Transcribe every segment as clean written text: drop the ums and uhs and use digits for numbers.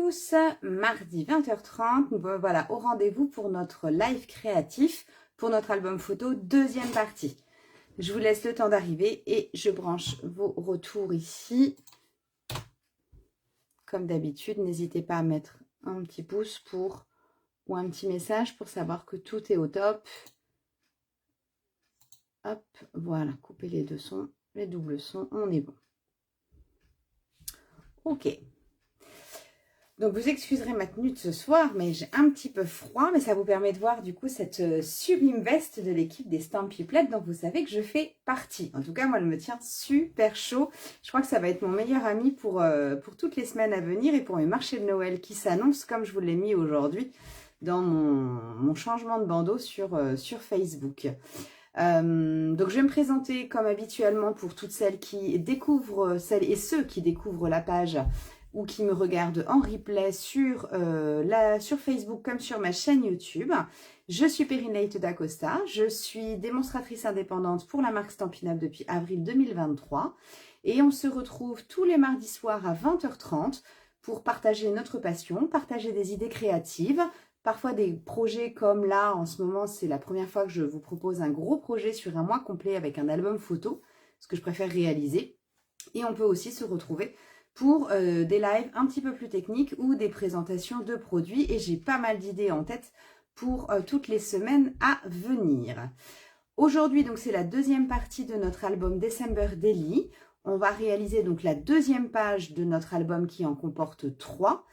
tous, mardi 20h30, voilà au rendez-vous pour notre live créatif, pour notre album photo, deuxième partie. Je vous laisse le temps d'arriver et je branche vos retours ici. Comme d'habitude, n'hésitez pas à mettre un petit pouce ou un petit message pour savoir que tout est au top. Hop, voilà, coupez les deux sons, les doubles sons, on est bon. Ok. Donc, vous excuserez ma tenue de ce soir, mais j'ai un petit peu froid, mais ça vous permet de voir du coup cette sublime veste de l'équipe des Stampy Plaids dont vous savez que je fais partie. En tout cas, moi, elle me tient super chaud. Je crois que ça va être mon meilleur ami pour toutes les semaines à venir et pour mes marchés de Noël qui s'annoncent, comme je vous l'ai mis aujourd'hui dans mon changement de bandeau sur Facebook. Donc, je vais me présenter comme habituellement pour toutes celles qui découvrent, celles et ceux qui découvrent la page ou qui me regardent en replay sur Facebook comme sur ma chaîne YouTube. Je suis Perrine Leite d'Acosta, je suis démonstratrice indépendante pour la marque Stampin' Up depuis avril 2023 et on se retrouve tous les mardis soirs à 20h30 pour partager notre passion, partager des idées créatives, parfois des projets comme là, en ce moment, c'est la première fois que je vous propose un gros projet sur un mois complet avec un album photo, ce que je préfère réaliser. Et on peut aussi se retrouver pour des lives un petit peu plus techniques ou des présentations de produits. Et j'ai pas mal d'idées en tête pour toutes les semaines à venir. Aujourd'hui, donc, c'est la deuxième partie de notre album December Daily. On va réaliser donc la deuxième page de notre album qui en comporte 3.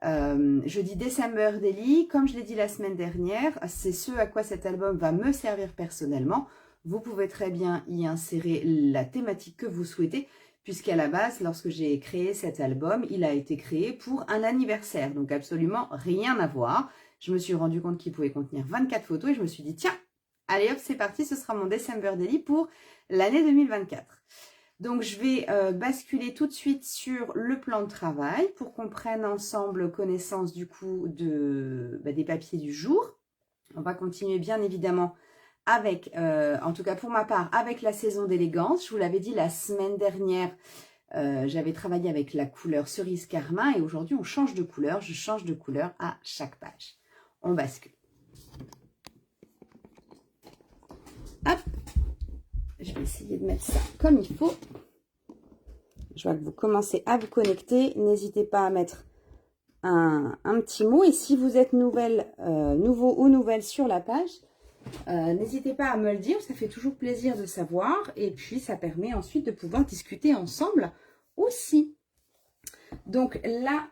Je dis December Daily, comme je l'ai dit la semaine dernière, c'est ce à quoi cet album va me servir personnellement. Vous pouvez très bien y insérer la thématique que vous souhaitez, puisqu'à la base, lorsque j'ai créé cet album, il a été créé pour un anniversaire, donc absolument rien à voir. Je me suis rendu compte qu'il pouvait contenir 24 photos et je me suis dit, tiens, allez hop, c'est parti, ce sera mon December Daily pour l'année 2024. Donc, je vais basculer tout de suite sur le plan de travail pour qu'on prenne ensemble connaissance du coup des papiers du jour. On va continuer bien évidemment avec, en tout cas pour ma part, avec la saison d'élégance. Je vous l'avais dit la semaine dernière, j'avais travaillé avec la couleur cerise carmin et aujourd'hui on change de couleur. Je change de couleur à chaque page. On bascule. Hop! Je vais essayer de mettre ça comme il faut. Je vois que vous commencez à vous connecter. N'hésitez pas à mettre un petit mot. Et si vous êtes nouveau ou nouvelle sur la page, n'hésitez pas à me le dire. Ça fait toujours plaisir de savoir. Et puis, ça permet ensuite de pouvoir discuter ensemble aussi. Donc, la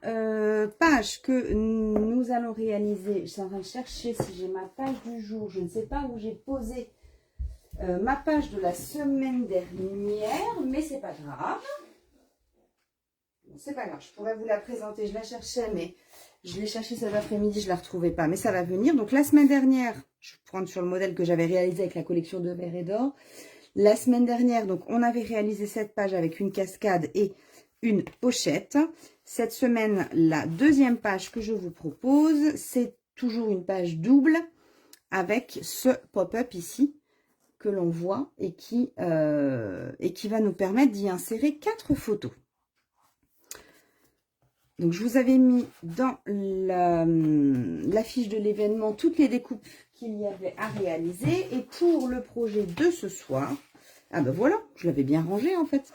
page que nous allons réaliser, je suis en train de chercher si j'ai ma page du jour. Je ne sais pas où j'ai posé ma page de la semaine dernière, mais c'est pas grave. C'est pas grave, je pourrais vous la présenter. Je la cherchais, mais je l'ai cherchée cet après-midi, je la retrouvais pas. Mais ça va venir. Donc la semaine dernière, je vais prendre sur le modèle que j'avais réalisé avec la collection de verre et d'or. La semaine dernière, donc on avait réalisé cette page avec une cascade et une pochette. Cette semaine, la deuxième page que je vous propose, c'est toujours une page double avec ce pop-up ici que l'on voit et qui va nous permettre d'y insérer 4 photos. Donc, je vous avais mis dans la fiche de l'événement toutes les découpes qu'il y avait à réaliser. Et pour le projet de ce soir, ah ben voilà, je l'avais bien rangé en fait.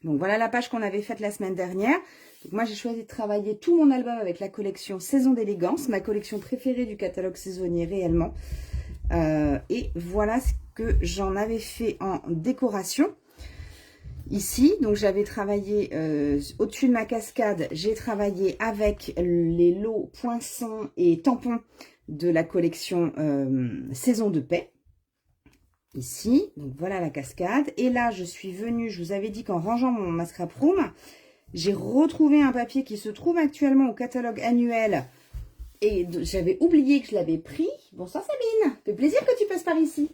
Donc, voilà la page qu'on avait faite la semaine dernière. Donc, moi, j'ai choisi de travailler tout mon album avec la collection Saison d'élégance, ma collection préférée du catalogue saisonnier réellement. Et voilà ce que j'en avais fait en décoration. Ici, donc j'avais travaillé au-dessus de ma cascade, j'ai travaillé avec les lots poinçons et tampons de la collection Saison de paix. Ici, donc voilà la cascade. Et là, je suis venue, je vous avais dit qu'en rangeant mon Mascrap Room, j'ai retrouvé un papier qui se trouve actuellement au catalogue annuel. Et j'avais oublié que je l'avais pris. Bonsoir Sabine, fait plaisir que tu passes par ici.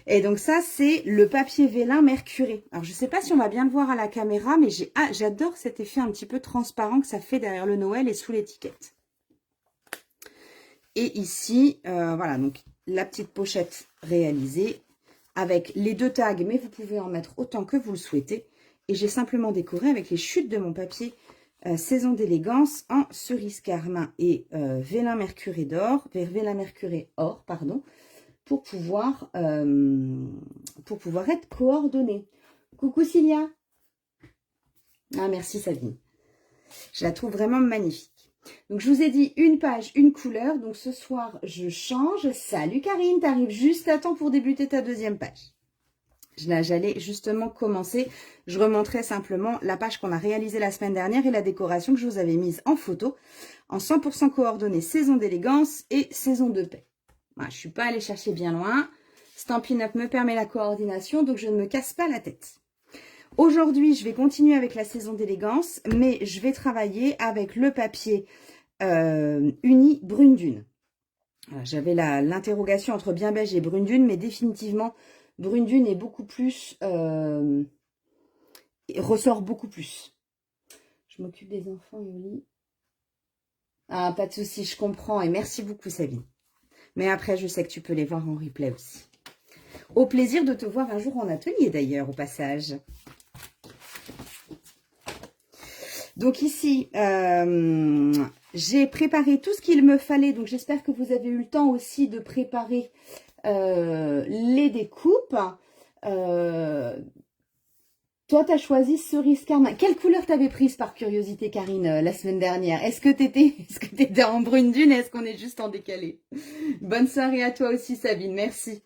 Et donc ça, c'est le papier vélin mercuré. Alors, je ne sais pas si on va bien le voir à la caméra, mais j'adore cet effet un petit peu transparent que ça fait derrière le Noël et sous l'étiquette. Et ici, voilà, donc la petite pochette réalisée avec les 2 tags, mais vous pouvez en mettre autant que vous le souhaitez. Et j'ai simplement décoré avec les chutes de mon papier Saison d'élégance en cerise carmin et vélin mercuré d'or, vélin mercuré or, pardon, pour pouvoir être coordonné. Coucou Cilia. Ah, merci Sabine. Je la trouve vraiment magnifique. Donc, je vous ai dit une page, une couleur. Donc, ce soir, je change. Salut Karine, tu arrives juste à temps pour débuter ta deuxième page. J'allais justement commencer. Je remontrais simplement la page qu'on a réalisée la semaine dernière et la décoration que je vous avais mise en photo en 100% coordonnées saison d'élégance et saison de paix. Voilà, je ne suis pas allée chercher bien loin. Stampin' Up me permet la coordination, donc je ne me casse pas la tête. Aujourd'hui, je vais continuer avec la saison d'élégance, mais je vais travailler avec le papier uni brune dune. J'avais l'interrogation entre bien beige et brune dune, mais définitivement, brune dune est beaucoup plus, ressort beaucoup plus. Je m'occupe des enfants et au lit. Ah, pas de souci, je comprends et merci beaucoup Sabine. Mais après, je sais que tu peux les voir en replay aussi. Au plaisir de te voir un jour en atelier d'ailleurs, au passage. Donc ici, j'ai préparé tout ce qu'il me fallait. Donc j'espère que vous avez eu le temps aussi de préparer les découpes. Toi, tu as choisi cerise carmin. Quelle couleur t'avais prise par curiosité, Karine, la semaine dernière? Est-ce que t'étais en brune dune? Est-ce qu'on est juste en décalé? Bonne soirée à toi aussi, Sabine. Merci.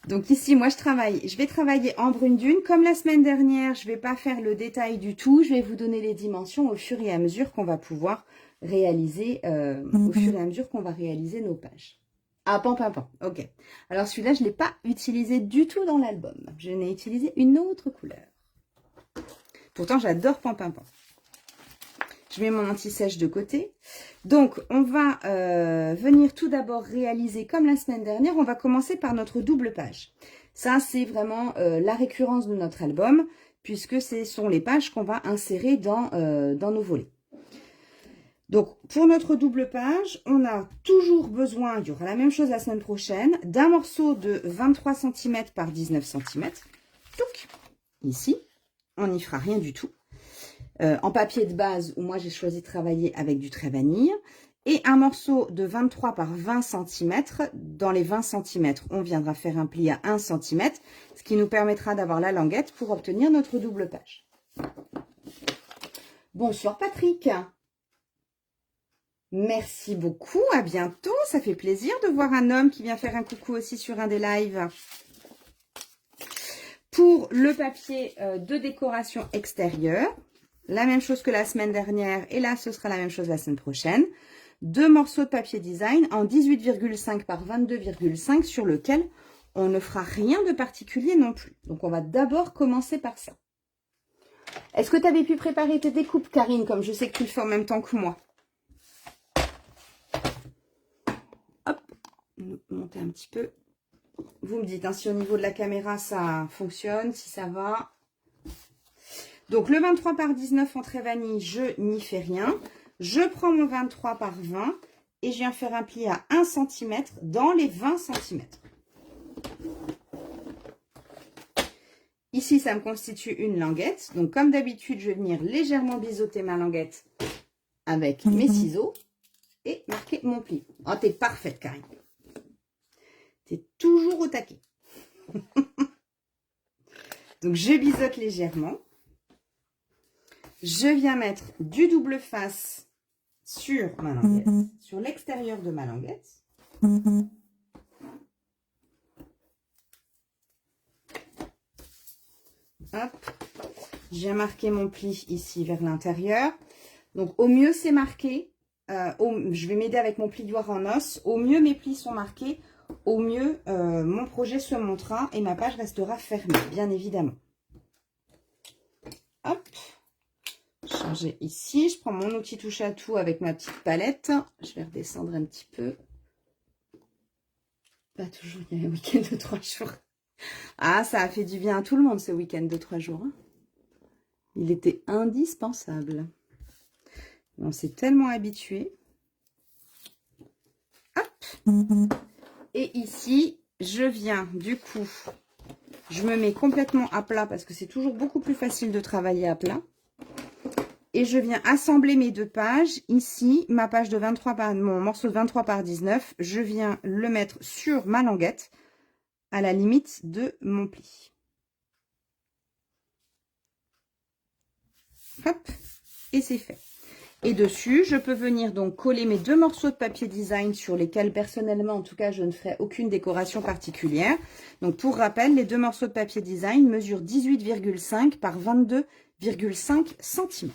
Donc ici, moi, je vais travailler en brune dune. Comme la semaine dernière, je ne vais pas faire le détail du tout. Je vais vous donner les dimensions au fur et à mesure qu'on va pouvoir réaliser, au fur et à mesure qu'on va réaliser nos pages. Ah, pan. Ok. Alors celui-là, je ne l'ai pas utilisé du tout dans l'album. Je n'ai utilisé une autre couleur. Pourtant, j'adore pan. Je mets mon anti-sèche de côté. Donc, on va venir tout d'abord réaliser, comme la semaine dernière, on va commencer par notre double page. Ça, c'est vraiment la récurrence de notre album, puisque ce sont les pages qu'on va insérer dans nos volets. Donc, pour notre double page, on a toujours besoin, il y aura la même chose la semaine prochaine, d'un morceau de 23 cm par 19 cm. Donc, ici, on n'y fera rien du tout. En papier de base, où moi j'ai choisi de travailler avec du trait vanille. Et un morceau de 23 par 20 cm. Dans les 20 cm, on viendra faire un pli à 1 cm, ce qui nous permettra d'avoir la languette pour obtenir notre double page. Bonsoir Patrick. Merci beaucoup, à bientôt. Ça fait plaisir de voir un homme qui vient faire un coucou aussi sur un des lives. Pour le papier de décoration extérieure, la même chose que la semaine dernière, et là, ce sera la même chose la semaine prochaine. 2 morceaux de papier design en 18,5 par 22,5 sur lequel on ne fera rien de particulier non plus. Donc, on va d'abord commencer par ça. Est-ce que tu avais pu préparer tes découpes, Karine, comme je sais que tu le fais en même temps que moi? Hop, monter un petit peu. Vous me dites hein, si au niveau de la caméra, ça fonctionne, si ça va. Donc, le 23 par 19 en trait vanille, je n'y fais rien. Je prends mon 23 par 20 et je viens faire un pli à 1 cm dans les 20 cm. Ici, ça me constitue une languette. Donc, comme d'habitude, je vais venir légèrement biseauter ma languette avec mes ciseaux et marquer mon pli. Oh, t'es parfaite, Karine. T'es toujours au taquet. Donc, je biseaute légèrement. Je viens mettre du double face sur ma languette, sur l'extérieur de ma languette. Hop. Je viens marquer mon pli ici vers l'intérieur. Donc, au mieux, c'est marqué. Je vais m'aider avec mon plioir en os. Au mieux, mes plis sont marqués. Au mieux, mon projet se montera et ma page restera fermée, bien évidemment. Hop. Changer ici, je prends mon outil touche à tout avec ma petite palette, je vais redescendre un petit peu, pas toujours, il y a un week-end de 3 jours, ah ça a fait du bien à tout le monde ce week-end de 3 jours, hein. Il était indispensable, on s'est tellement habitué, hop, et ici je viens du coup, je me mets complètement à plat parce que c'est toujours beaucoup plus facile de travailler à plat. Et je viens assembler mes deux pages. Ici, ma page de 23 par, mon morceau de 23 par 19, je viens le mettre sur ma languette à la limite de mon pli. Hop, et c'est fait. Et dessus, je peux venir donc coller mes deux morceaux de papier design sur lesquels, personnellement, en tout cas, je ne ferai aucune décoration particulière. Donc, pour rappel, les deux morceaux de papier design mesurent 18,5 par 22,5 cm.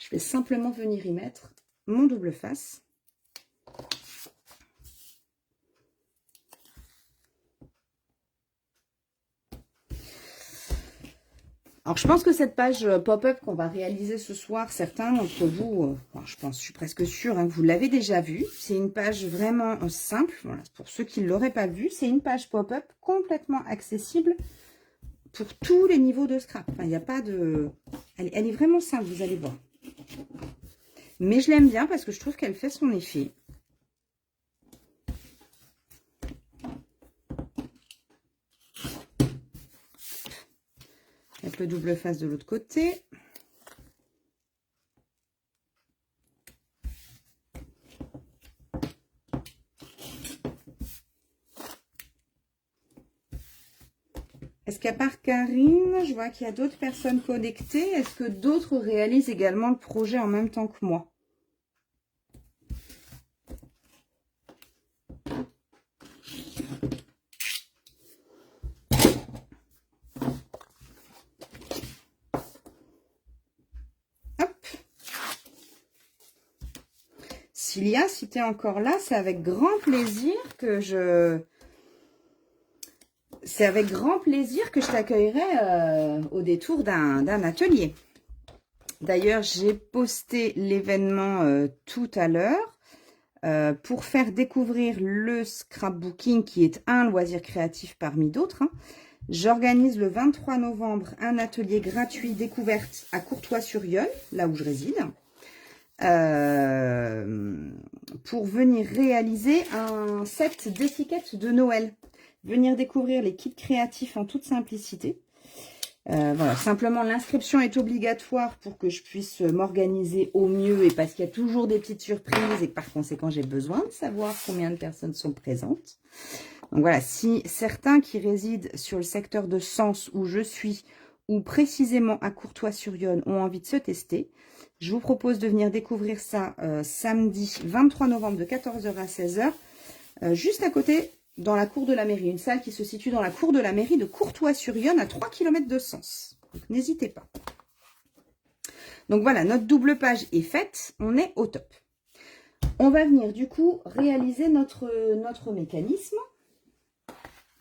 Je vais simplement venir y mettre mon double face. Alors, je pense que cette page pop-up qu'on va réaliser ce soir, certains d'entre vous, je suis presque sûre hein, que vous l'avez déjà vue. C'est une page vraiment simple. Voilà, pour ceux qui ne l'auraient pas vue, c'est une page pop-up complètement accessible pour tous les niveaux de scrap. Enfin, il n'y a pas de... Elle est vraiment simple, vous allez voir. Mais je l'aime bien parce que je trouve qu'elle fait son effet. Avec le double face de l'autre côté. Est-ce qu'à part Karine, je vois qu'il y a d'autres personnes connectées. Est-ce que d'autres réalisent également le projet en même temps que moi? Cilia, si tu es encore là, c'est avec grand plaisir que je... C'est avec grand plaisir que je t'accueillerai au détour d'un atelier. D'ailleurs, j'ai posté l'événement tout à l'heure pour faire découvrir le scrapbooking qui est un loisir créatif parmi d'autres. Hein. J'organise le 23 novembre un atelier gratuit découverte à Courtois-sur-Yonne, là où je réside, pour venir réaliser un set d'étiquettes de Noël. Venir découvrir les kits créatifs en toute simplicité. Voilà, simplement l'inscription est obligatoire pour que je puisse m'organiser au mieux et parce qu'il y a toujours des petites surprises et que par conséquent j'ai besoin de savoir combien de personnes sont présentes. Donc voilà, si certains qui résident sur le secteur de Sens où je suis ou précisément à Courtois-sur-Yonne ont envie de se tester, je vous propose de venir découvrir ça samedi 23 novembre de 14 h à 16 h, juste à côté dans la cour de la mairie. Une salle qui se situe dans la cour de la mairie de Courtois-sur-Yonne à 3 km de Sens. Donc n'hésitez pas. Donc voilà, notre double page est faite. On est au top. On va venir du coup réaliser notre mécanisme.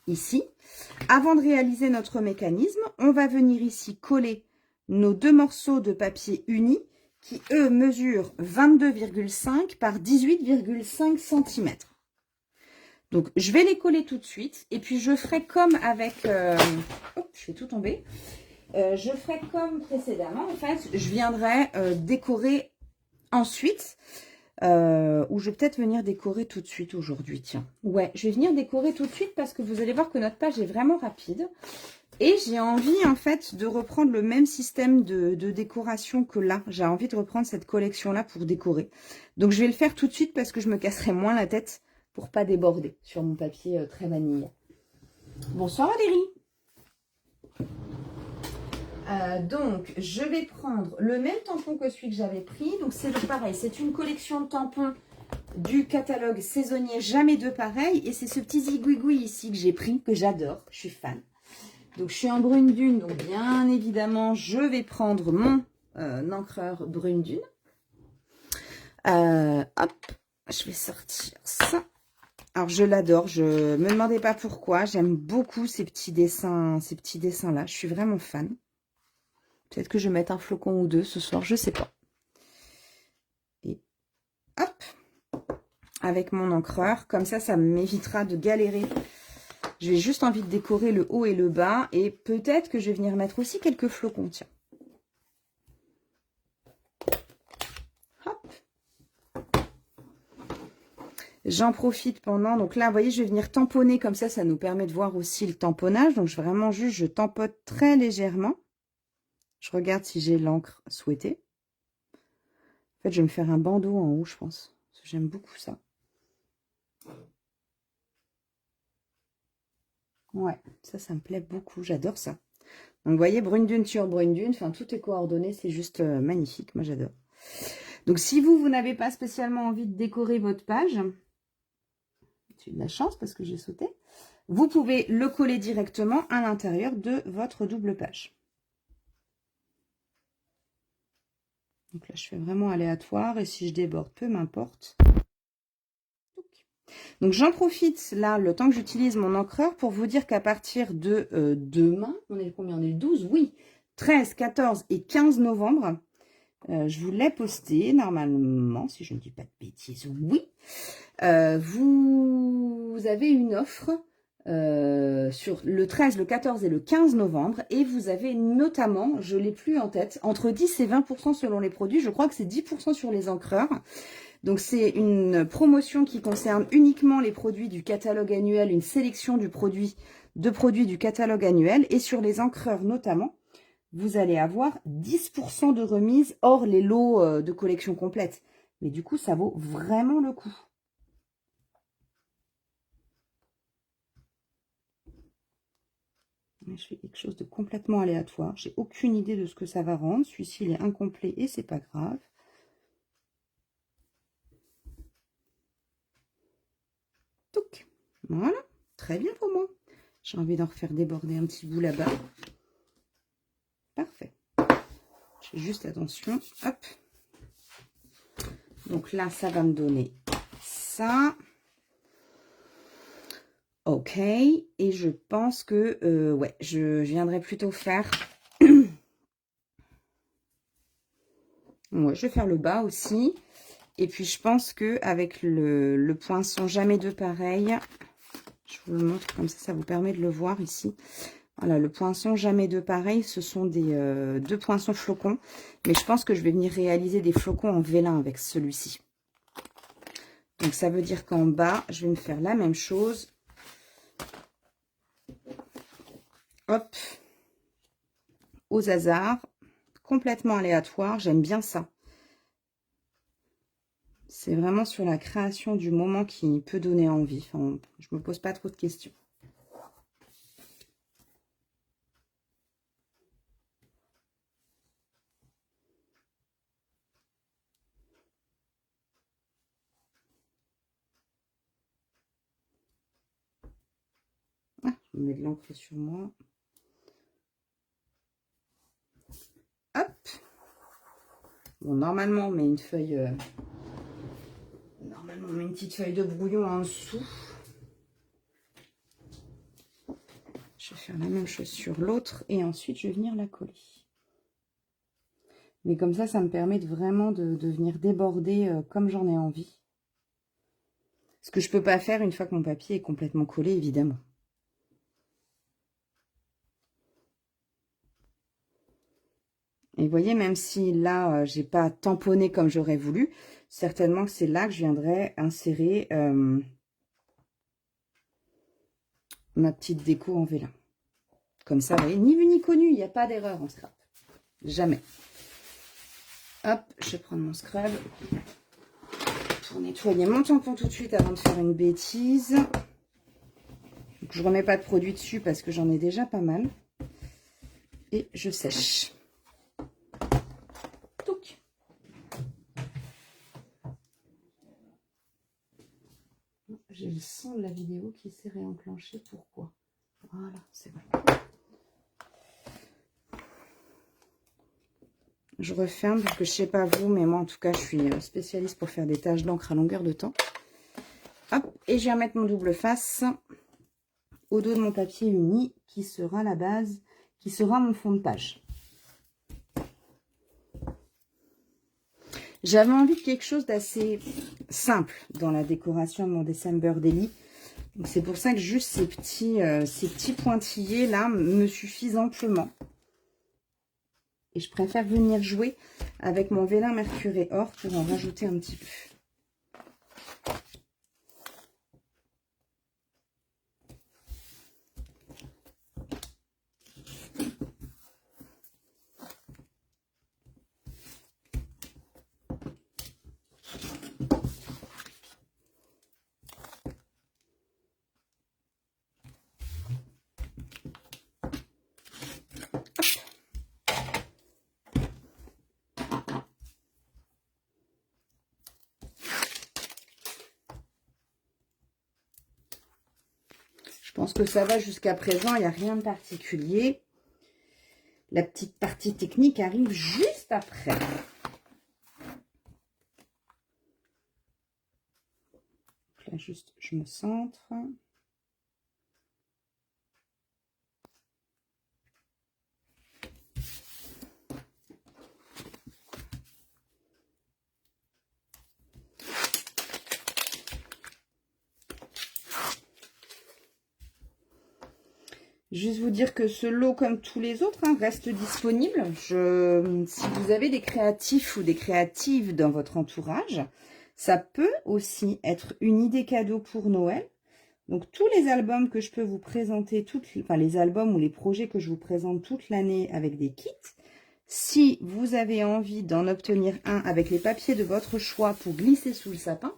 Ici. Avant de réaliser notre mécanisme, on va venir ici coller nos deux morceaux de papier unis qui, eux, mesurent 22,5 par 18,5 cm. Donc, je vais les coller tout de suite. Et puis, je ferai comme avec... hop, je fais tout tomber. Je ferai comme précédemment. En fait, je viendrai décorer ensuite. Ou je vais peut-être venir décorer tout de suite aujourd'hui. Tiens. Ouais, je vais venir décorer tout de suite parce que vous allez voir que notre page est vraiment rapide. Et j'ai envie, en fait, de reprendre le même système de décoration que là. J'ai envie de reprendre cette collection-là pour décorer. Donc, je vais le faire tout de suite parce que je me casserai moins la tête pour pas déborder sur mon papier très vanille. Bonsoir Valérie. Donc, je vais prendre le même tampon que celui que j'avais pris. Donc, c'est pareil, c'est une collection de tampons du catalogue saisonnier Jamais deux pareils. Et c'est ce petit zigouigoui ici que j'ai pris, que j'adore. Je suis fan. Donc, je suis en brune dune. Donc, bien évidemment, je vais prendre mon encreur brune dune. Hop, je vais sortir ça. Alors, je l'adore. Je me demandais pas pourquoi. J'aime beaucoup ces petits dessins-là. Je suis vraiment fan. Peut-être que je vais mettre un flocon ou deux ce soir. Je sais pas. Et hop. Avec mon encreur. Comme ça m'évitera de galérer. J'ai juste envie de décorer le haut et le bas. Et peut-être que je vais venir mettre aussi quelques flocons. Tiens. Hop. J'en profite pendant, donc là, vous voyez, je vais venir tamponner comme ça nous permet de voir aussi le tamponnage. Donc, vraiment juste, je tampote très légèrement. Je regarde si j'ai l'encre souhaitée. En fait, je vais me faire un bandeau en haut, je pense. Parce que j'aime beaucoup ça. Ouais, ça me plaît beaucoup. J'adore ça. Donc, vous voyez, brune dune sur brune dune. Enfin, tout est coordonné. C'est juste magnifique. Moi, j'adore. Donc, si vous n'avez pas spécialement envie de décorer votre page, j'ai eu de la chance parce que j'ai sauté, vous pouvez le coller directement à l'intérieur de votre double page. Donc là, je fais vraiment aléatoire. Et si je déborde, peu m'importe. Donc, j'en profite, là, le temps que j'utilise mon encreur, pour vous dire qu'à partir de demain, on est combien? On est le 12, oui, 13, 14 et 15 novembre, je vous l'ai posté, normalement, si je ne dis pas de bêtises, oui. Vous avez une offre sur le 13, le 14 et le 15 novembre, et vous avez notamment, je ne l'ai plus en tête, entre 10 et 20% selon les produits, je crois que c'est 10% sur les encreurs. Donc, c'est une promotion qui concerne uniquement les produits du catalogue annuel, une sélection de produits du catalogue annuel. Et sur les encreurs notamment, vous allez avoir 10% de remise hors les lots de collection complète. Mais du coup, ça vaut vraiment le coup. Je fais quelque chose de complètement aléatoire. J'ai aucune idée de ce que ça va rendre. Celui-ci, il est incomplet et c'est pas grave. Donc, voilà, très bien pour moi. J'ai envie d'en refaire déborder un petit bout là-bas. Parfait. Je fais juste attention. Hop. Donc là, ça va me donner ça. Ok. Et je pense que, ouais, je viendrai plutôt faire... ouais, je vais faire le bas aussi. Et puis, je pense qu'avec le poinçon jamais deux pareil, je vous le montre comme ça vous permet de le voir ici. Voilà, le poinçon jamais deux pareil, ce sont des deux poinçons flocons. Mais je pense que je vais venir réaliser des flocons en vélin avec celui-ci. Donc, ça veut dire qu'en bas, je vais me faire la même chose. Hop. Aux hasards. Complètement aléatoire. J'aime bien ça. C'est vraiment sur la création du moment qui peut donner envie. Enfin, je me pose pas trop de questions. Ah, je mets de l'encre sur moi. Hop. Bon, normalement, on met une feuille... normalement, on met une petite feuille de brouillon en dessous. Je vais faire la même chose sur l'autre et ensuite, je vais venir la coller. Mais comme ça me permet vraiment de venir déborder comme j'en ai envie. Ce que je peux pas faire une fois que mon papier est complètement collé, évidemment. Et vous voyez, même si là, j'ai pas tamponné comme j'aurais voulu, certainement que c'est là que je viendrai insérer ma petite déco en vélin. Comme ça, vous voyez, ni vu ni connu, il n'y a pas d'erreur en scrap. Jamais. Hop, je vais prendre mon scrub pour nettoyer mon tampon tout de suite avant de faire une bêtise. Donc, je remets pas de produit dessus parce que j'en ai déjà pas mal. Et je sèche. Touc. J'ai le son de la vidéo qui s'est réenclenché. Pourquoi? Voilà, c'est bon. Je referme parce que je sais pas vous, mais moi en tout cas, je suis spécialiste pour faire des taches d'encre à longueur de temps. Hop, et je vais remettre mon double face au dos de mon papier uni qui sera la base, qui sera mon fond de page. J'avais envie de quelque chose d'assez simple dans la décoration de mon December Daily. C'est pour ça que juste ces petits pointillés là me suffisent amplement. Et je préfère venir jouer avec mon vélin mercuré or pour en rajouter un petit peu. pense que ça va jusqu'à présent, il n'y a rien de particulier. La petite partie technique arrive juste après. Là, juste, je me centre. Juste vous dire que ce lot, comme tous les autres, hein, reste disponible. Si vous avez des créatifs ou des créatives dans votre entourage, ça peut aussi être une idée cadeau pour Noël. Donc, tous les albums que je peux vous présenter, les albums ou les projets que je vous présente toute l'année avec des kits, si vous avez envie d'en obtenir un avec les papiers de votre choix pour glisser sous le sapin,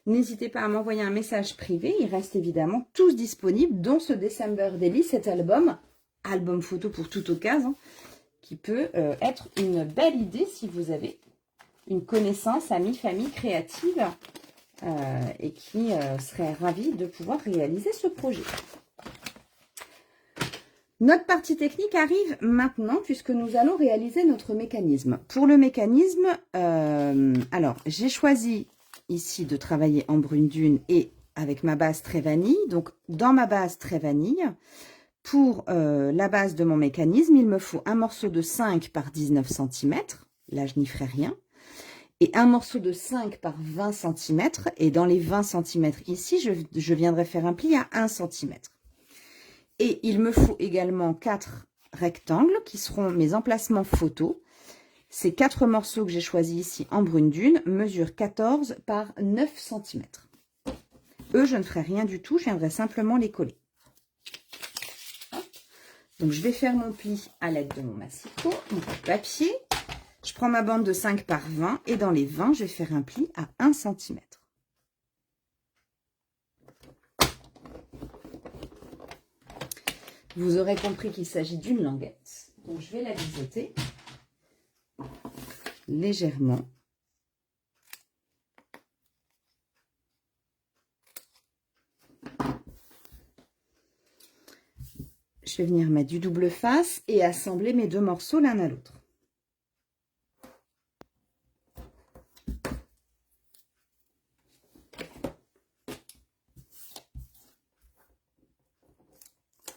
n'hésitez pas à m'envoyer un message privé. Ils restent évidemment tous disponibles, dont ce December Daily, cet album photo pour toute occasion, qui peut être une belle idée si vous avez une connaissance, amie, famille créative et qui serait ravie de pouvoir réaliser ce projet. Notre partie technique arrive maintenant puisque nous allons réaliser notre mécanisme. Pour le mécanisme, alors j'ai choisi ici de travailler en brune dune et avec ma base très vanille. Donc dans ma base très vanille, pour la base de mon mécanisme, il me faut un morceau de 5 par 19 cm. Là, je n'y ferai rien. Et un morceau de 5 par 20 cm. Et dans les 20 cm ici, je viendrai faire un pli à 1 cm. Et il me faut également 4 rectangles qui seront mes emplacements photos. Ces 4 morceaux que j'ai choisis ici en brune dune mesurent 14 par 9 cm. Eux, je ne ferai rien du tout, je viendrai simplement les coller. Donc, je vais faire mon pli à l'aide de mon massicot, mon papier. Je prends ma bande de 5 par 20 et dans les 20, je vais faire un pli à 1 cm. Vous aurez compris qu'il s'agit d'une languette. Donc, je vais la biseauter légèrement. Je vais venir mettre du double face et assembler mes deux morceaux l'un à l'autre.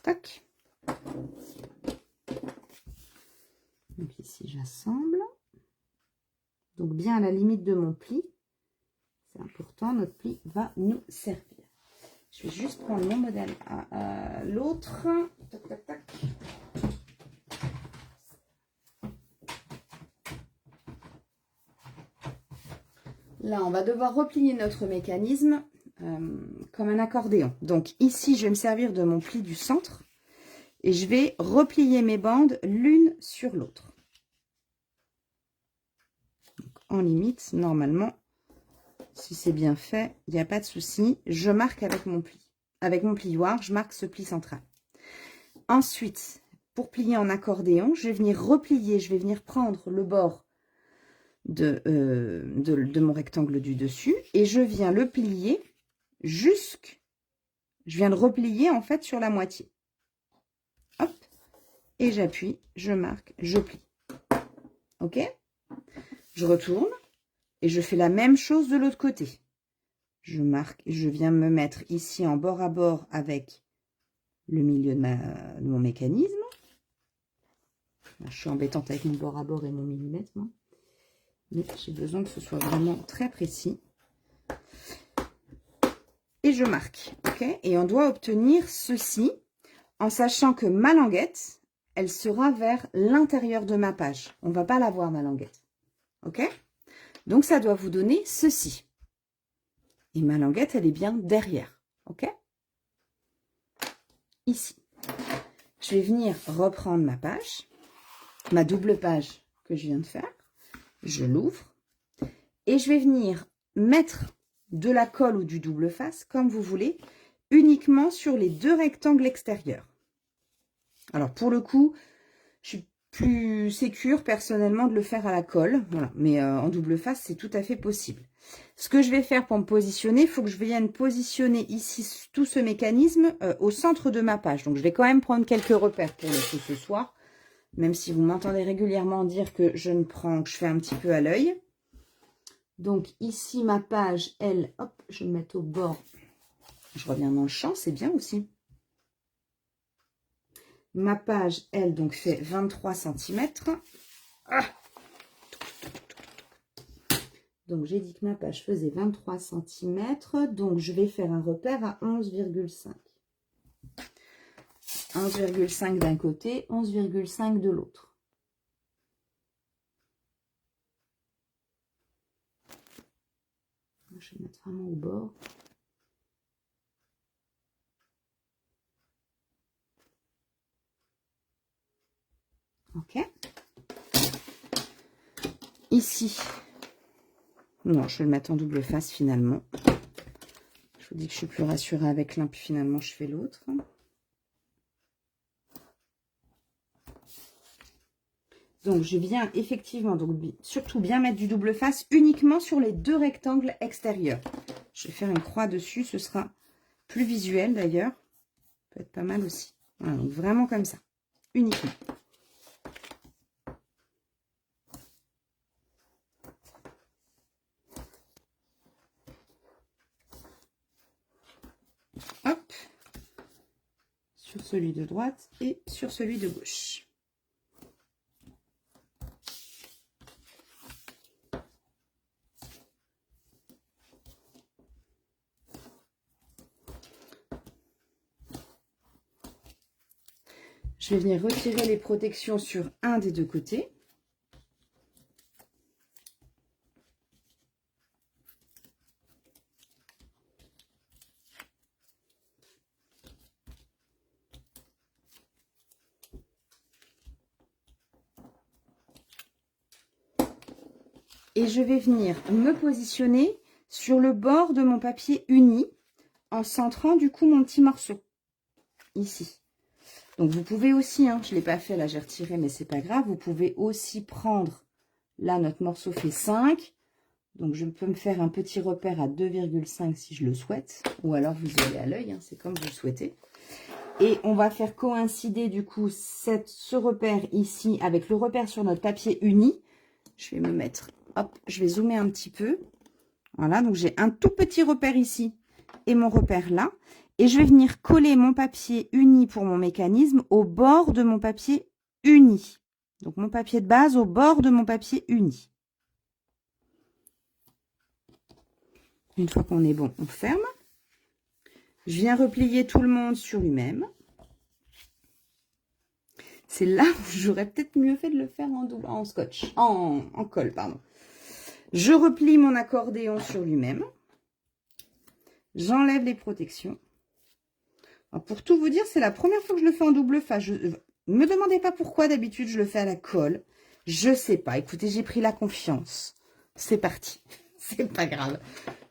Tac. Donc ici, j'assemble. Donc bien à la limite de mon pli. C'est important, notre pli va nous servir. Je vais juste prendre mon modèle à l'autre. Tac, tac, tac. Là, on va devoir replier notre mécanisme comme un accordéon. Donc ici, je vais me servir de mon pli du centre et je vais replier mes bandes l'une sur l'autre. En limite, normalement, si c'est bien fait, il n'y a pas de souci. Je marque avec mon pli. Avec mon plioir, je marque ce pli central. Ensuite, pour plier en accordéon, je vais venir replier, je vais venir prendre le bord de mon rectangle du dessus et je viens le plier je viens de replier en fait sur la moitié. Hop, et j'appuie, je marque, je plie. Ok? Je retourne et je fais la même chose de l'autre côté. Je marque, je viens me mettre ici en bord à bord avec le milieu de mon mécanisme. Je suis embêtante avec mon bord à bord et mon millimètre, moi. Mais j'ai besoin que ce soit vraiment très précis. Et je marque, ok? Et on doit obtenir ceci en sachant que ma languette, elle sera vers l'intérieur de ma page. On ne va pas la voir, ma languette, ok? Donc, ça doit vous donner ceci. Et ma languette, elle est bien derrière, ok? Ici. Je vais venir reprendre ma page, ma double page que je viens de faire. Je l'ouvre et je vais venir mettre de la colle ou du double face, comme vous voulez, uniquement sur les deux rectangles extérieurs. Alors, pour le coup, je suis plus sécure personnellement de le faire à la colle, voilà. Mais en double face, c'est tout à fait possible. Ce que je vais faire pour me positionner, il faut que je vienne positionner ici tout ce mécanisme au centre de ma page. Donc, je vais quand même prendre quelques repères pour le coup ce soir, même si vous m'entendez régulièrement dire que je ne prends, que je fais un petit peu à l'œil. Donc, ici, ma page, elle, hop, je vais me mettre au bord. Je reviens dans le champ, c'est bien aussi. Ma page, elle, donc, fait 23 cm. Ah, donc, j'ai dit que ma page faisait 23 cm. Donc, je vais faire un repère à 11,5. 11,5 d'un côté, 11,5 de l'autre. Je vais mettre vraiment au bord. Ok. Ici. Non, je vais le mettre en double face finalement. Je vous dis que je suis plus rassurée avec l'un, puis finalement je fais l'autre. Donc je viens effectivement, donc surtout bien mettre du double face uniquement sur les deux rectangles extérieurs. Je vais faire une croix dessus, ce sera plus visuel d'ailleurs. Peut être pas mal aussi. Voilà, donc vraiment comme ça, uniquement. Hop, sur celui de droite et sur celui de gauche. Je vais venir retirer les protections sur un des deux côtés. Et je vais venir me positionner sur le bord de mon papier uni en centrant du coup mon petit morceau ici. Donc vous pouvez aussi, hein, je ne l'ai pas fait, là j'ai retiré mais c'est pas grave, vous pouvez aussi prendre, là notre morceau fait 5, donc je peux me faire un petit repère à 2,5 si je le souhaite, ou alors vous allez à l'œil, hein, c'est comme vous le souhaitez. Et on va faire coïncider du coup ce repère ici avec le repère sur notre papier uni. Je vais me mettre, hop, je vais zoomer un petit peu. Voilà, donc j'ai un tout petit repère ici et mon repère là. Et je vais venir coller mon papier uni pour mon mécanisme au bord de mon papier uni. Donc mon papier de base au bord de mon papier uni. Une fois qu'on est bon, on ferme. Je viens replier tout le monde sur lui-même. C'est là où j'aurais peut-être mieux fait de le faire en scotch, en colle, pardon. Je replie mon accordéon sur lui-même. J'enlève les protections. Alors pour tout vous dire, c'est la première fois que je le fais en double face. Ne me demandez pas pourquoi d'habitude je le fais à la colle. Je sais pas. Écoutez, j'ai pris la confiance. C'est parti. C'est pas grave.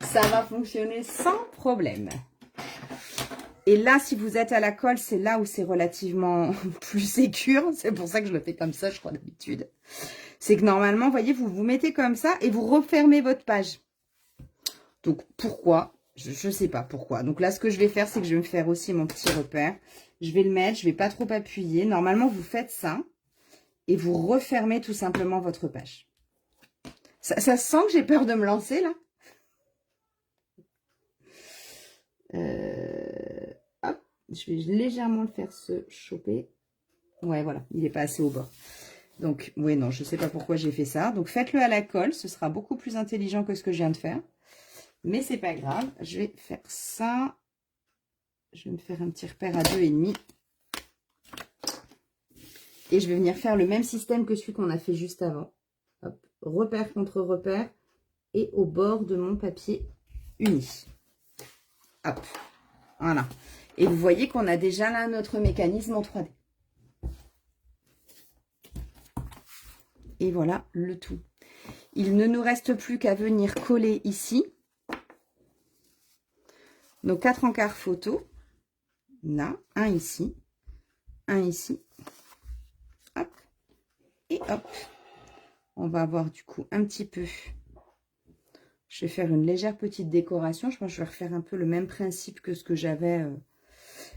Ça va fonctionner sans problème. Et là, si vous êtes à la colle, c'est là où c'est relativement plus sécure. C'est pour ça que je le fais comme ça, je crois, d'habitude. C'est que normalement, vous voyez, vous vous mettez comme ça et vous refermez votre page. Donc, pourquoi? Je ne sais pas pourquoi. Donc là, ce que je vais faire, c'est que je vais me faire aussi mon petit repère. Je vais le mettre, je ne vais pas trop appuyer. Normalement, vous faites ça et vous refermez tout simplement votre page. Ça se sent que j'ai peur de me lancer, là. Hop, je vais légèrement le faire se choper. Ouais, voilà, il n'est pas assez au bord. Donc, oui, non, je ne sais pas pourquoi j'ai fait ça. Donc, faites-le à la colle, ce sera beaucoup plus intelligent que ce que je viens de faire. Mais c'est pas grave, je vais faire ça. Je vais me faire un petit repère à 2,5. Et je vais venir faire le même système que celui qu'on a fait juste avant. Hop, repère contre repère et au bord de mon papier uni. Hop, voilà. Et vous voyez qu'on a déjà là notre mécanisme en 3D. Et voilà le tout. Il ne nous reste plus qu'à venir coller ici nos 4 encarts photos. Là, un ici, hop, et hop. On va avoir du coup un petit peu Je vais faire une légère petite décoration. Je pense que je vais refaire un peu le même principe que ce que j'avais.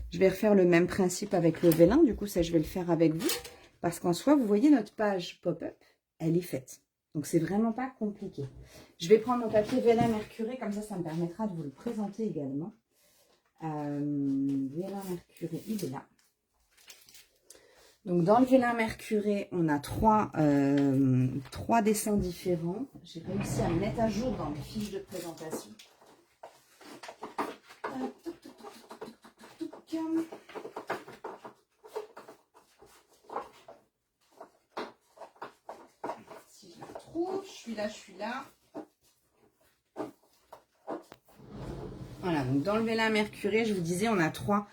Je vais refaire le même principe avec le vélin. Du coup, ça, je vais le faire avec vous. Parce qu'en soi, vous voyez, notre page pop-up, elle est faite. Donc, c'est vraiment pas compliqué. Je vais prendre mon papier vélin mercuré. Comme ça me permettra de vous le présenter également. Vélin mercuré, il est là. Donc, dans le vélin mercuré, on a trois dessins différents. J'ai réussi à me mettre à jour dans mes fiches de présentation. Si je la trouve, je suis là. Voilà, donc dans le vélin mercuré, je vous disais, on a trois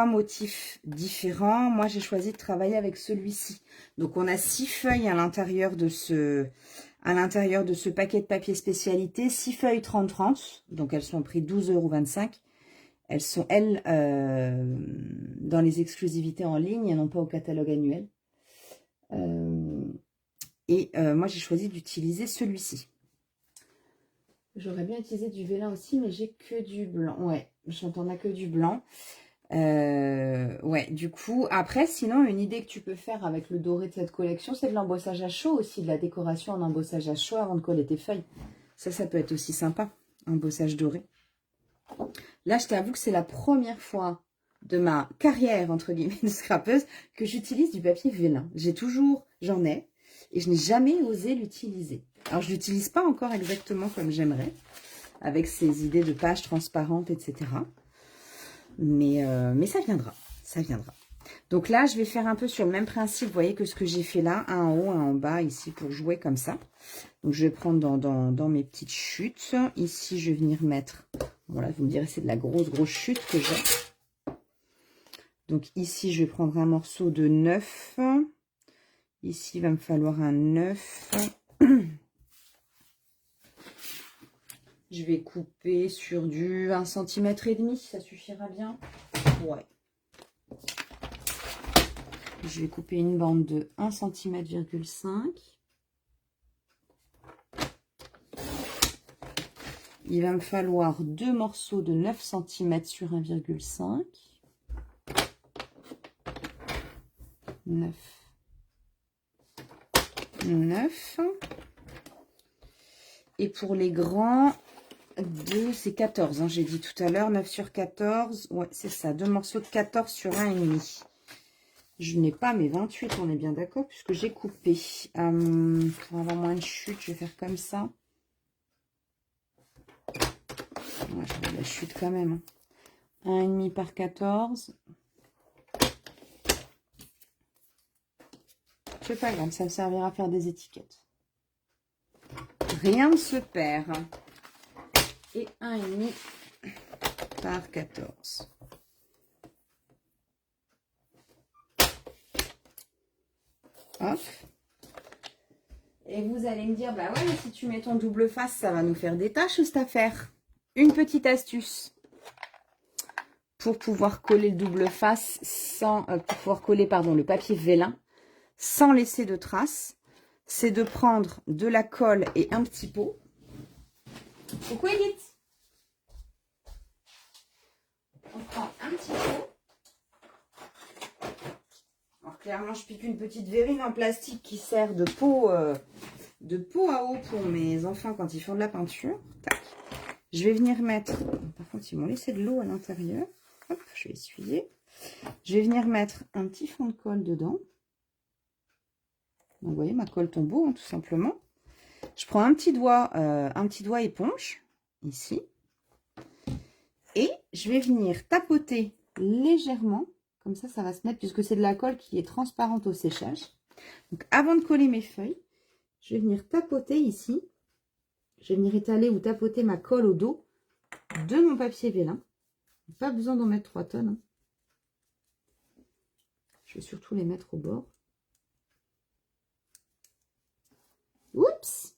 motifs différents. Moi, j'ai choisi de travailler avec celui-ci. Donc, on a 6 feuilles à l'intérieur de ce paquet de papier spécialité. 6 feuilles 30-30. Donc, elles sont au prix 12,25 €. Elles sont, dans les exclusivités en ligne et non pas au catalogue annuel. Moi, j'ai choisi d'utiliser celui-ci. J'aurais bien utilisé du vélin aussi, mais j'ai que du blanc. Ouais, j'en ai que du blanc. Ouais, du coup, après, sinon, une idée que tu peux faire avec le doré de cette collection, c'est de l'embossage à chaud aussi, de la décoration en embossage à chaud avant de coller tes feuilles. Ça peut être aussi sympa, embossage doré. Là, je t'avoue que c'est la première fois de ma carrière, entre guillemets, de scrapeuse, que j'utilise du papier vélin. J'en ai, et je n'ai jamais osé l'utiliser. Alors, je ne l'utilise pas encore exactement comme j'aimerais, avec ces idées de pages transparentes, etc. Mais ça viendra, ça viendra. Donc là, je vais faire un peu sur le même principe, vous voyez, que ce que j'ai fait là, un en haut, un en bas, ici, pour jouer comme ça. Donc, je vais prendre dans mes petites chutes. Ici, je vais venir mettre, voilà, vous me direz, c'est de la grosse chute que j'ai. Donc ici, je vais prendre un morceau de 9. Ici, il va me falloir un 9. Je vais couper sur du 1,5 cm, ça suffira bien. Ouais. Je vais couper une bande de 1,5 cm. Il va me falloir 2 morceaux de 9 cm sur 1,5. 9. Et pour les grands, c'est 14, hein, j'ai dit tout à l'heure, 9 sur 14. Ouais, c'est ça, 2 morceaux de 14 sur 1,5. Je n'ai pas mes 28, on est bien d'accord, puisque j'ai coupé. Pour avoir moins de chute, je vais faire comme ça. Ouais, je vais la chute quand même. 1,5 par 14. C'est pas grave, ça me servira à faire des étiquettes. Rien ne se perd. Et 1,5 par 14. Hop. Et vous allez me dire, bah ouais, mais si tu mets ton double face, ça va nous faire des taches, cette affaire. Une petite astuce pour pouvoir coller le double face sans, pour pouvoir coller, pardon, le papier vélin sans laisser de traces, c'est de prendre de la colle et un petit pot. Coucou Edith. On prend un petit pot. Alors clairement, je pique une petite verrine en plastique qui sert de pot à eau pour mes enfants quand ils font de la peinture. Tac. Je vais venir mettre, par contre ils m'ont laissé de l'eau à l'intérieur. Hop, je vais essuyer. Je vais venir mettre un petit fond de colle dedans. Donc, vous voyez, ma colle tombeau, hein, tout simplement. Je prends un petit doigt éponge, ici. Et je vais venir tapoter légèrement. Comme ça, ça va se mettre, puisque c'est de la colle qui est transparente au séchage. Donc, avant de coller mes feuilles, je vais venir tapoter ici. Je vais venir étaler ou tapoter ma colle au dos de mon papier vélin. Pas besoin d'en mettre 3 tonnes. Hein. Je vais surtout les mettre au bord. Oups!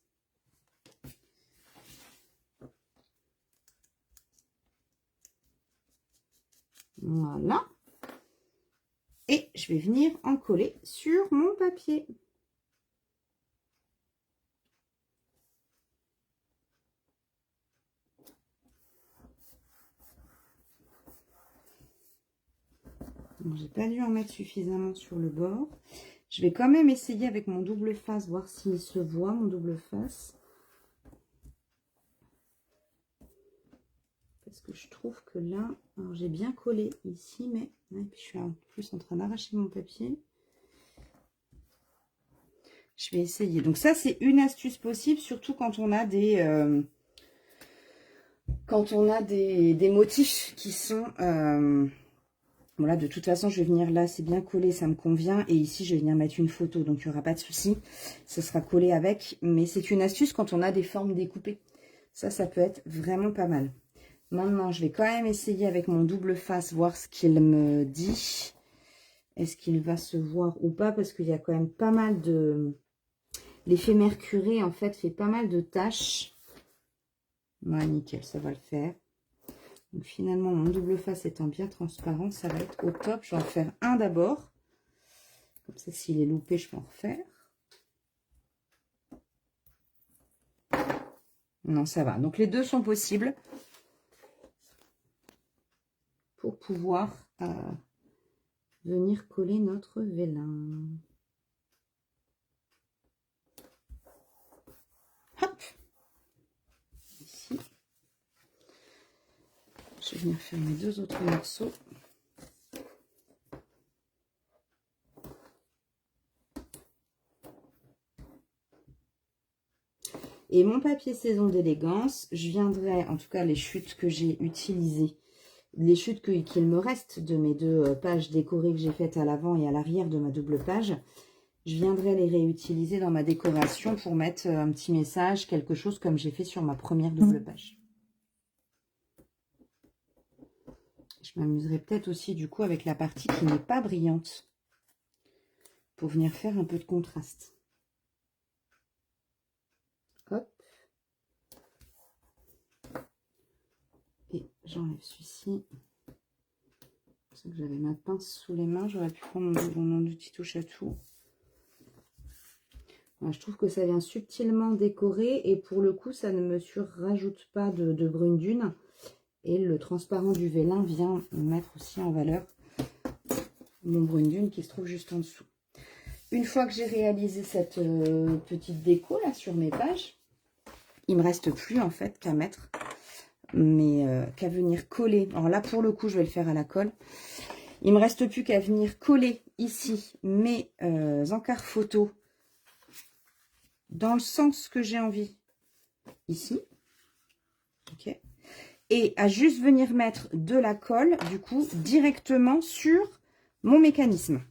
Voilà. Et je vais venir en coller sur mon papier. J'ai pas dû en mettre suffisamment sur le bord. Je vais quand même essayer avec mon double face, voir s'il se voit, mon double face. Parce que je trouve que là, j'ai bien collé ici, mais et puis je suis en plus en train d'arracher mon papier. Je vais essayer. Donc ça, c'est une astuce possible, surtout quand on a des motifs qui sont... Voilà, de toute façon, je vais venir là, c'est bien collé, ça me convient. Et ici, je vais venir mettre une photo, donc il n'y aura pas de souci. Ce sera collé avec. Mais c'est une astuce quand on a des formes découpées. Ça peut être vraiment pas mal. Maintenant, je vais quand même essayer avec mon double face, voir ce qu'il me dit. Est-ce qu'il va se voir ou pas? Parce qu'il y a quand même pas mal de... L'effet mercuré, en fait, fait pas mal de taches. Ouais, nickel, ça va le faire. Donc finalement, mon double face étant bien transparent, ça va être au top. Je vais en faire un d'abord. Comme ça, s'il est loupé, je peux en refaire. Non, ça va. Donc les deux sont possibles pour pouvoir venir coller notre vélin. Hop. Ici. Je vais venir faire mes deux autres morceaux. Et mon papier saison d'élégance, je viendrai, en tout cas les chutes que j'ai utilisées, les chutes qu'il me reste de mes deux pages décorées que j'ai faites à l'avant et à l'arrière de ma double page, je viendrai les réutiliser dans ma décoration pour mettre un petit message, quelque chose comme j'ai fait sur ma première double page. Je m'amuserai peut-être aussi du coup avec la partie qui n'est pas brillante pour venir faire un peu de contraste. Hop. Et j'enlève celui-ci. C'est ça que j'avais ma pince sous les mains. J'aurais pu prendre mon outil touche à tout. Voilà, je trouve que ça vient subtilement décorer et pour le coup, ça ne me surrajoute pas de brune dune. Et le transparent du vélin vient mettre aussi en valeur mon brune dune qui se trouve juste en dessous. Une fois que j'ai réalisé cette petite déco là sur mes pages, il me reste plus en fait qu'à mettre, mais qu'à venir coller. Alors là pour le coup je vais le faire à la colle. Il me reste plus qu'à venir coller ici mes encarts photos dans le sens que j'ai envie ici. Ok. Et à juste venir mettre de la colle, du coup, directement sur mon mécanisme.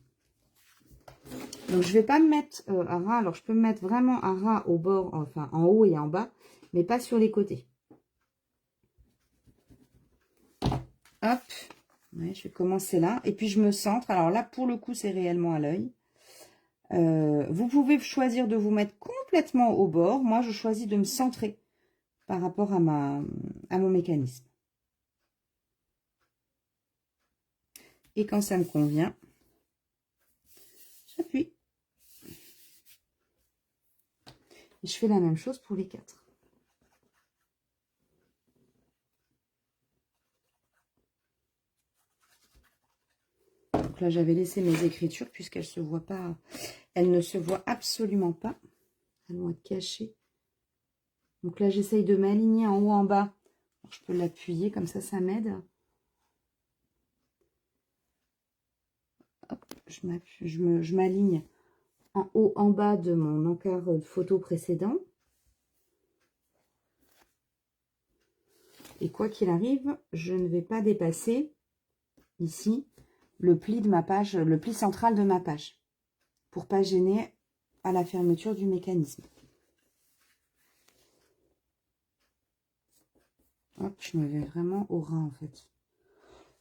Donc, je vais pas me mettre à ras. Alors, je peux me mettre vraiment à ras au bord, enfin, en haut et en bas, mais pas sur les côtés. Hop. Ouais, je vais commencer là. Et puis, je me centre. Alors là, pour le coup, c'est réellement à l'œil. Vous pouvez choisir de vous mettre complètement au bord. Moi, je choisis de me centrer par rapport à mon mécanisme. Et quand ça me convient, j'appuie. Et je fais la même chose pour les 4. Donc là, j'avais laissé mes écritures puisqu'elles se voient pas. Elles ne se voient absolument pas. Elles vont être cachées. Donc là, j'essaye de m'aligner en haut, en bas. Alors, je peux l'appuyer, comme ça m'aide. Je m'aligne en haut, en bas de mon encart de photo précédent. Et quoi qu'il arrive, je ne vais pas dépasser ici le pli de ma page, le pli central de ma page, pour pas gêner à la fermeture du mécanisme. Hop, je me vais vraiment au ras en fait.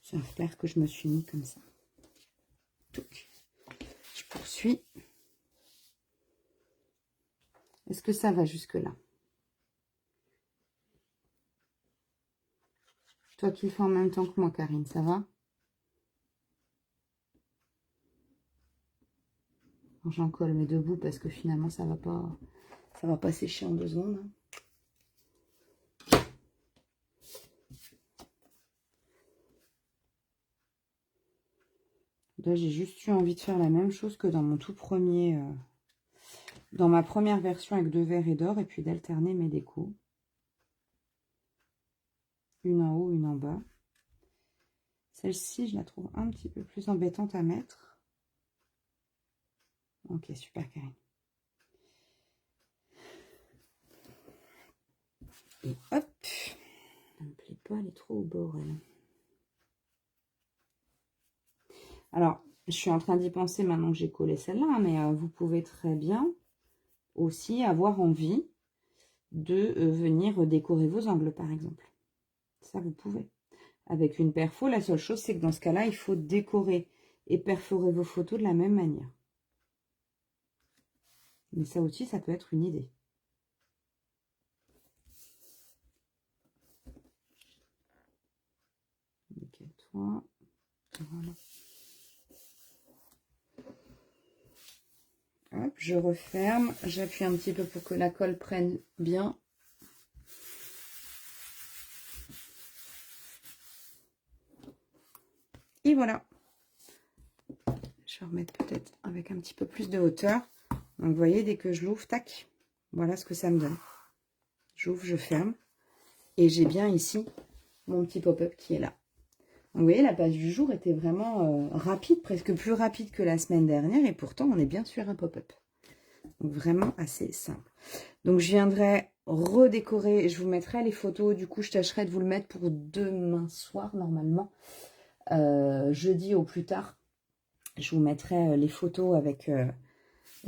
C'est un repère que je me suis mis comme ça. Touc. Je poursuis. Est-ce que ça va jusque là? Toi qui le fais en même temps que moi, Karine, ça va? J'en colle mes deux bouts parce que finalement ça va pas sécher en 2 secondes. Là, j'ai juste eu envie de faire la même chose que dans mon tout premier... dans ma première version avec 2 verres et d'or. Et puis d'alterner mes décos. Une en haut, une en bas. Celle-ci, je la trouve un petit peu plus embêtante à mettre. Ok, super Karine. Et hop, ça me plaît pas, elle est trop au bord, elle. Alors, je suis en train d'y penser maintenant que j'ai collé celle-là, mais vous pouvez très bien aussi avoir envie de venir décorer vos angles, par exemple. Ça, vous pouvez. Avec une perfo, la seule chose, c'est que dans ce cas-là, il faut décorer et perforer vos photos de la même manière. Mais ça aussi, ça peut être une idée. Ok, toi. Voilà. Hop, je referme. J'appuie un petit peu pour que la colle prenne bien. Et voilà. Je vais remettre peut-être avec un petit peu plus de hauteur. Donc, vous voyez, dès que je l'ouvre, tac, voilà ce que ça me donne. J'ouvre, je ferme. Et j'ai bien ici mon petit pop-up qui est là. Donc, vous voyez, la page du jour était vraiment rapide, presque plus rapide que la semaine dernière. Et pourtant, on est bien sur un pop-up. Donc, vraiment assez simple. Donc, je viendrai redécorer. Je vous mettrai les photos. Du coup, je tâcherai de vous le mettre pour demain soir, normalement. Jeudi au plus tard. Je vous mettrai les photos avec...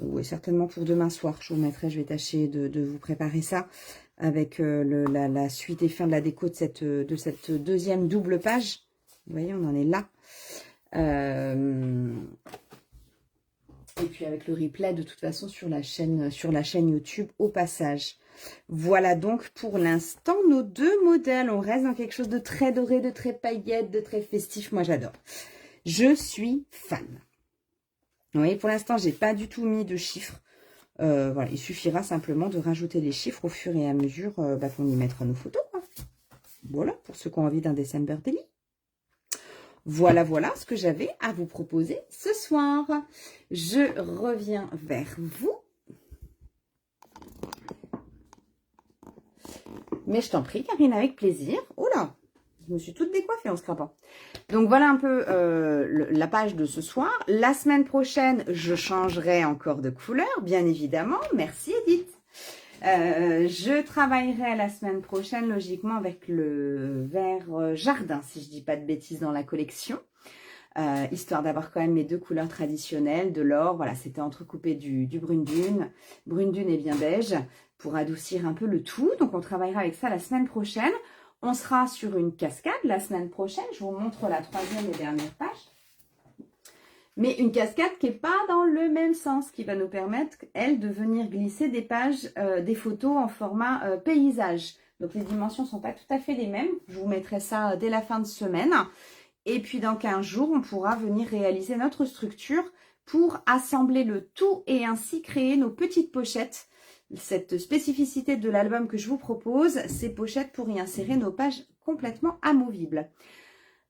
oui, certainement pour demain soir. Je vous mettrai, je vais tâcher de vous préparer ça avec la suite et fin de la déco de cette deuxième double page. Vous voyez, on en est là. Et puis avec le replay de toute façon sur la chaîne YouTube au passage. Voilà donc pour l'instant nos 2 modèles. On reste dans quelque chose de très doré, de très paillettes, de très festif. Moi j'adore. Je suis fan. Vous voyez, pour l'instant, j'ai pas du tout mis de chiffres. Voilà, il suffira simplement de rajouter les chiffres au fur et à mesure qu'on y mettra nos photos, quoi. Voilà, pour ceux qui ont envie d'un December Daily. Voilà ce que j'avais à vous proposer ce soir. Je reviens vers vous. Mais je t'en prie, Karine, avec plaisir. Oula, je me suis toute décoiffée en scrapant. Donc, voilà un peu la page de ce soir. La semaine prochaine, je changerai encore de couleur, bien évidemment. Merci, Edith. Je travaillerai la semaine prochaine, logiquement, avec le vert jardin, si je dis pas de bêtises, dans la collection. Histoire d'avoir quand même mes 2 couleurs traditionnelles, de l'or. Voilà, c'était entrecoupé du brune dune et bien beige, pour adoucir un peu le tout. Donc, on travaillera avec ça la semaine prochaine. On sera sur une cascade la semaine prochaine. Je vous montre la 3e et dernière page. Mais une cascade qui n'est pas dans le même sens, qui va nous permettre, elle, de venir glisser des pages, des photos en format paysage. Donc, les dimensions ne sont pas tout à fait les mêmes. Je vous mettrai ça dès la fin de semaine. Et puis, dans 15 jours, on pourra venir réaliser notre structure pour assembler le tout et ainsi créer nos petites pochettes. Cette spécificité de l'album que je vous propose, ces pochettes pour y insérer nos pages complètement amovibles.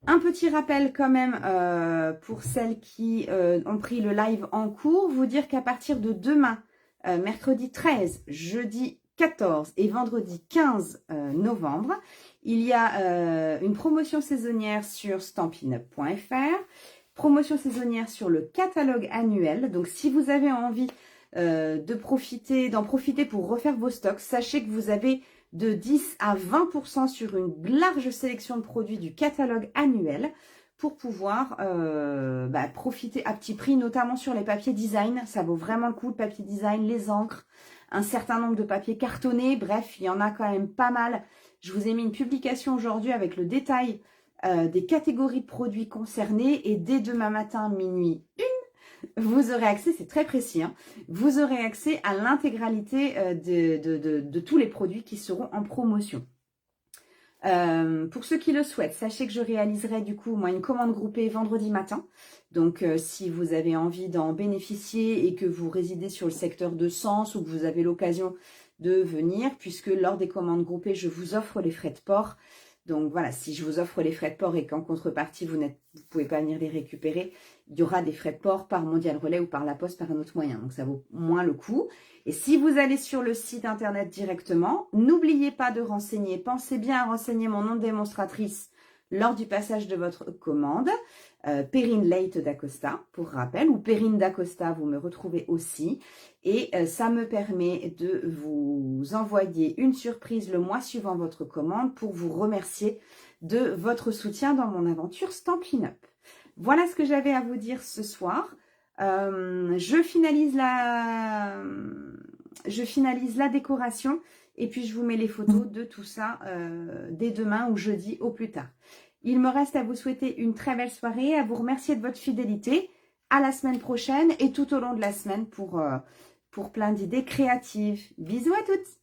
Un petit rappel quand même pour celles qui ont pris le live en cours, vous dire qu'à partir de demain, mercredi 13, jeudi 14 et vendredi 15 novembre, il y a une promotion saisonnière sur stampinup.fr, promotion saisonnière sur le catalogue annuel. Donc si vous avez envie d'en profiter pour refaire vos stocks, sachez que vous avez de 10 à 20% sur une large sélection de produits du catalogue annuel pour pouvoir profiter à petit prix, notamment sur les papiers design. Ça vaut vraiment le coup, le papier design, les encres, un certain nombre de papiers cartonnés. Bref, il y en a quand même pas mal. Je vous ai mis une publication aujourd'hui avec le détail des catégories de produits concernés. Et dès demain matin, minuit 1, vous aurez accès, c'est très précis, hein, vous aurez accès à l'intégralité de tous les produits qui seront en promotion. Pour ceux qui le souhaitent, sachez que je réaliserai du coup moi une commande groupée vendredi matin. Donc si vous avez envie d'en bénéficier et que vous résidez sur le secteur de Sens ou que vous avez l'occasion de venir, puisque lors des commandes groupées, je vous offre les frais de port. Donc voilà, si je vous offre les frais de port et qu'en contrepartie, vous ne pouvez pas venir les récupérer, il y aura des frais de port par Mondial Relais ou par la poste par un autre moyen. Donc ça vaut moins le coup. Et si vous allez sur le site internet directement, n'oubliez pas de renseigner, pensez bien à renseigner mon nom de démonstratrice lors du passage de votre commande. Perrine Leite d'Acosta, pour rappel, ou Perrine d'Acosta, vous me retrouvez aussi. Et ça me permet de vous envoyer une surprise le mois suivant votre commande pour vous remercier de votre soutien dans mon aventure Stampin' Up. Voilà ce que j'avais à vous dire ce soir. Je finalise la décoration et puis je vous mets les photos de tout ça dès demain ou jeudi au plus tard. Il me reste à vous souhaiter une très belle soirée, à vous remercier de votre fidélité. À la semaine prochaine et tout au long de la semaine pour plein d'idées créatives. Bisous à toutes!